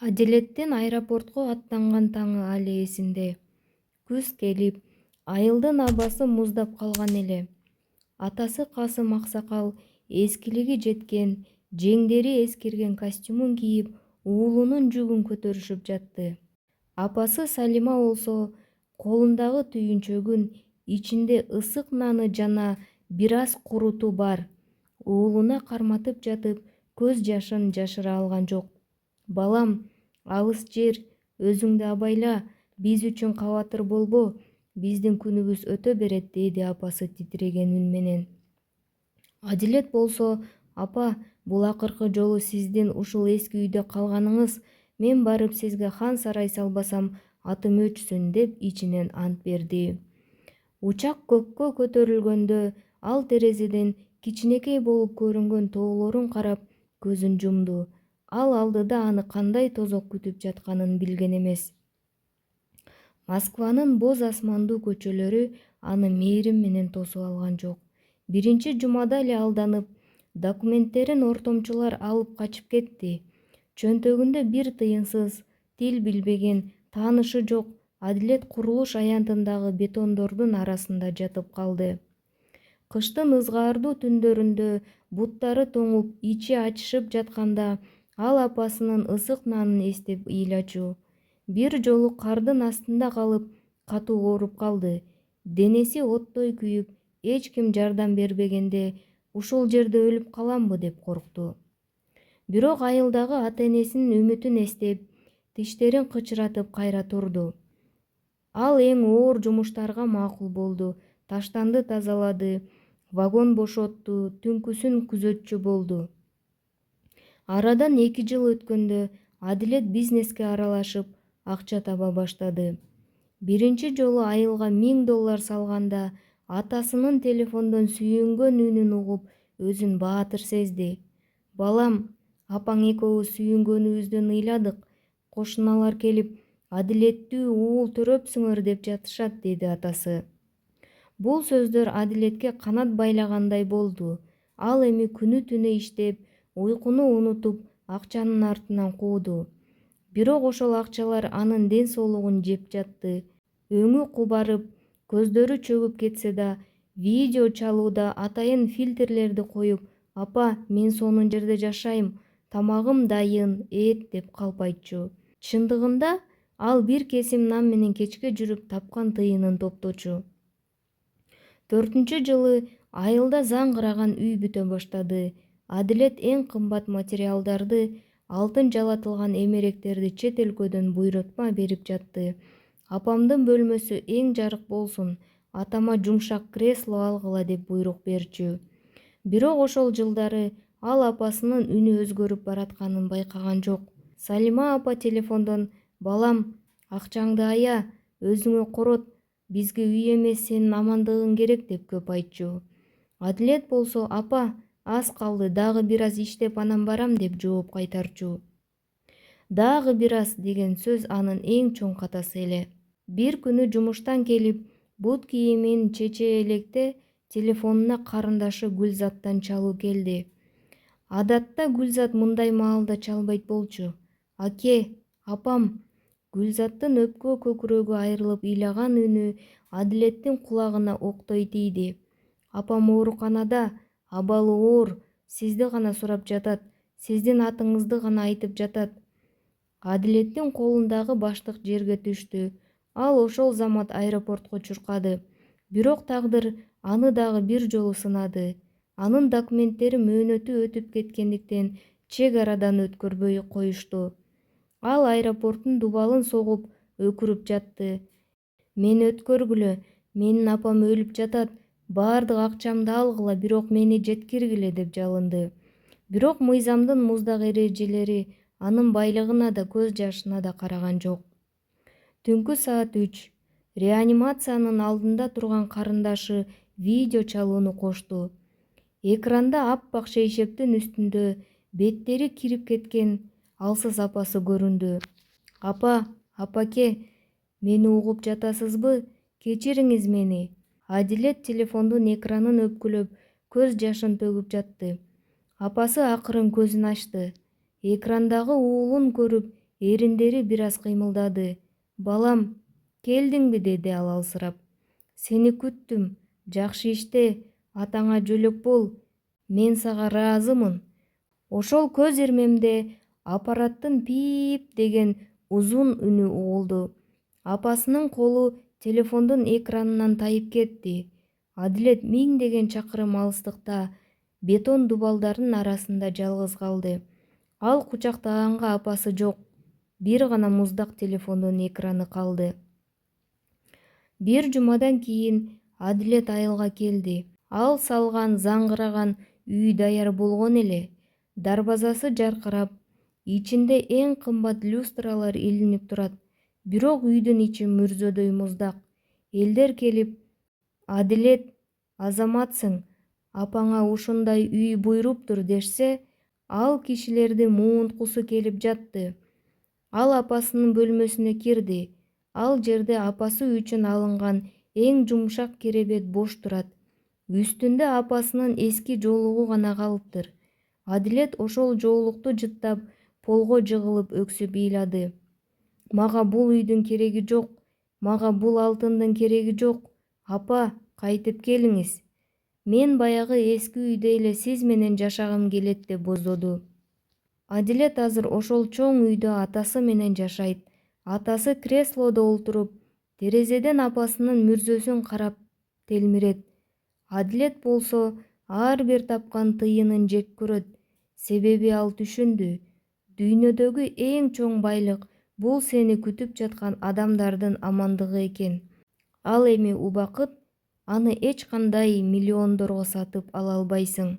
Адилеттин аэропортко аттанган таңы али эсинде. Күз келип, айылдын абасы муздап калган эле. Атасы Касым Аксакал эскилиги жеткен, жеңдери эскирген костюмун кийип, уулунун жүгүн көтөрүшүп жатты. Апасы Салима болсо колундагы түйүнчөгүн ичинде ысык наны жана бир аз куруту бар. Уулуна карматып жатып, көз жашын жашыра алган жок. Балам, алыс жер, өзүңдү абайла, биз үчүн кабатыр болбо, биздин күнүбүз өтө берет, деди апасы титиреген үн менен. Адилет болсо, апа, бул акыркы жолу сиздин ушул эски үйдө калганыңыз, мен барып сизге хан сарай салбасам, атым өчсүн, деп ичинен ант берди. Учак көккө көтөрүлгөндө ал терезеден кичинекей болуп көрүнгөн тоолорун карап көзүн жумду. Ал алдыда аны кандай тозок күтүп жатканын билген эмес. Москванын боз асмандуу көчөлөрү аны мээрим менен тосуп алган жок. Биринчи жумада эле алданып, документтерин ортомчулар алып качып кетти. Чөнтөгүндө бир тыйынсыз, тил билбеген, таанышы жок Адилет курулуш аянтындагы бетондордун арасында жатып калды. Кыштын ызгаардуу түндөрүндө буттары тоңуп, ичи ачышып жатканда ал апасынын ысык нанын эстеп ыйлачу. Бир жолу кардын астында калып, катуу ооруп калды. Денеси оттой күйүп, эч ким жардам бербегенде ушул жерде өлүп каламбы деп коркту. Бирок айылдагы ата-энесинин үмүтүн эстеп, тиштерин кычыратып кайра турду. Ал эң оор жумуштарга макул болду, таштанды тазалады, вагон бошотту, түнкүсүн күзөтчү болду. Арадан 2 жыл өткөндө Адилет бизнеске аралашып, акча таба баштады. Биринчи жолу айылга $1000 салганда атасынын телефондон сүйүнгөн үнүн угуп, өзүн баатыр сезди. Балам, апаң экөөбүз сүйүнгөнүбүздөн ыйладык. Кошуналар келип, Адилеттүү уул төрөпсүңөр деп жатышат, деди атасы. Бул сөздөр Адилетке канат байлагандай болду. Ал эми күнү түнү иштеп, уйкуну унутуп, акчанын артынан кууду. Бирок ошол акчалар анын ден соолугун жеп жатты. Өңү кубарып, көздөрү чөгүп кетсе да, видео чалууда атайын фильтрлерди коюп, апа, мен сонун жерде жашайм, тамагым дайын, деп калп айтчу. Чындыгында ал бир кесим нан менен кечке жүрүп тапкан тыйынын топточу. 4-чү жылы айылда заңгыраган үй бүтө баштады. Адилет эң кымбат материалдарды, алтын жалатылган эмеректерди чет өлкөдөн буйрутма берип жатты. Апамдын бөлмөсү эң жарык болсун, атама жумшак кресло алгыла деп буйрук берчү. Бирок ошол жылдары ал апасынын үнү өзгөрүп баратканын байкаган жок. Салима апа телефондон: балам, акчаңды ая, өзүңө корот, бизге үй эмес сенин амандыгың керек, деп көп айтчу. Адилет болсо: апа, аз калды, дагы бир аз иштеп анан барам, деп жооп кайтарчу. Дагы бир аз деген сөз анын эң чоң катасы эле. Бир күнү жумуштан келип, бут кийимин чече электе телефонуна карындашы Гүлзаттан чалуу келди. Адатта Гүлзат мындай маалда чалбайт болчу. Аке, апам. Гүлзаттын өпкө көкүрөгү айрылып ыйлаган үнү Адилеттин кулагына октой тийди. Апам ооруканада, абалы оор, сизди гана сурап жатат, сиздин атыңызды гана айтып жатат. Адилеттин колундагы баштык жерге түштү. Ал ошол замат аэропортко чуркады. Бирок тагдыр аны дагы бир жолу сынады. Анын документтери мөөнөтү өтүп кеткендиктен чек арадан өткөрбөй коюшту. Ал аэропорттун дубалын согуп, өкүрүп жатты. Мени өткөргүлө, менин апам өлүп жатат, баардык акчамды алгыла, бирок мени жеткиргиле, деп жалынды. Бирок мыйзамдын муздак эрежелери анын байлыгына да, көз жашына да караган жок. Түнкү саат 3. Реанимациянын алдында турган карындашы видео чалууну кошту. Экранда аппак шейшептин үстүндө беттери кирип кеткен алсыз апасы көрүндү. Апа, апаке, мени угуп жатасызбы? Кечириңиз мени. Адилет телефондун экранын өпкүлөп, көз жашын төгүп жатты. Апасы акырын көзүн ачты. Экрандагы уулун көрүп, Эриндери бир аз кыймылдады. «Балам, келдиңби?» деди ал алсырап. «Сени күттүм. Жакшы иште. Атаңа жөлөк бол. Мен сага ыраазымын». Ошол көз ирмемде аппараттын пип деген узун үнү угулду. Апасынын колу телефондун экранынан тайып кетти. Адилет миңдеген чакырым алыстыкта бетон дубалдардын арасында жалгыз калды. Ал кучактаганга апасы жок. Бир гана муздак телефондун экраны калды. Бир жумадан кийин Адилет айылга келди. Ал салган, заңгыраган үй даяр болгон эле. Дарбазасы жаркырап, ичинде эң кымбат люстралар илинип турат. Бирок үйдүн ичи мүрзөдөй муздак. Элдер келип, «Адилет, азаматсың, апаңа ушундай үй буйруптур» дешсе, ал кишилерди муунткусу келип жатты. Ал апасынын бөлмөсүнө кирди. Ал жерде апасы үчүн алынган эң жумшак керебет бош турат. Үстүндө апасынын эски жоолугу гана калыптыр. Адилет ошол жоолукту жыттап, полго жыгылып өксүп ыйлады. «Мага бул үйдүн кереги жок. Мага бул алтындын кереги жок. Апа, кайтып келиңиз. Мен баягы эски үйдө эле сиз менен жашагым келет» деп боздоду. Адилет азыр ошол чоң үйдө атасы менен жашайт. Атасы креслодо олтуруп, терезеден апасынын мүрзөсүн карап телмирет. Адилет болсо ар бир тапкан тыйынын жек көрөт. Себеби ал түшүндү. Дүйнөдөгү эң чоң байлык бул сени күтүп жаткан адамдардын амандыгы экен. Ал эми убакыт, аны эч кандай миллиондорго сатып ала албайсың.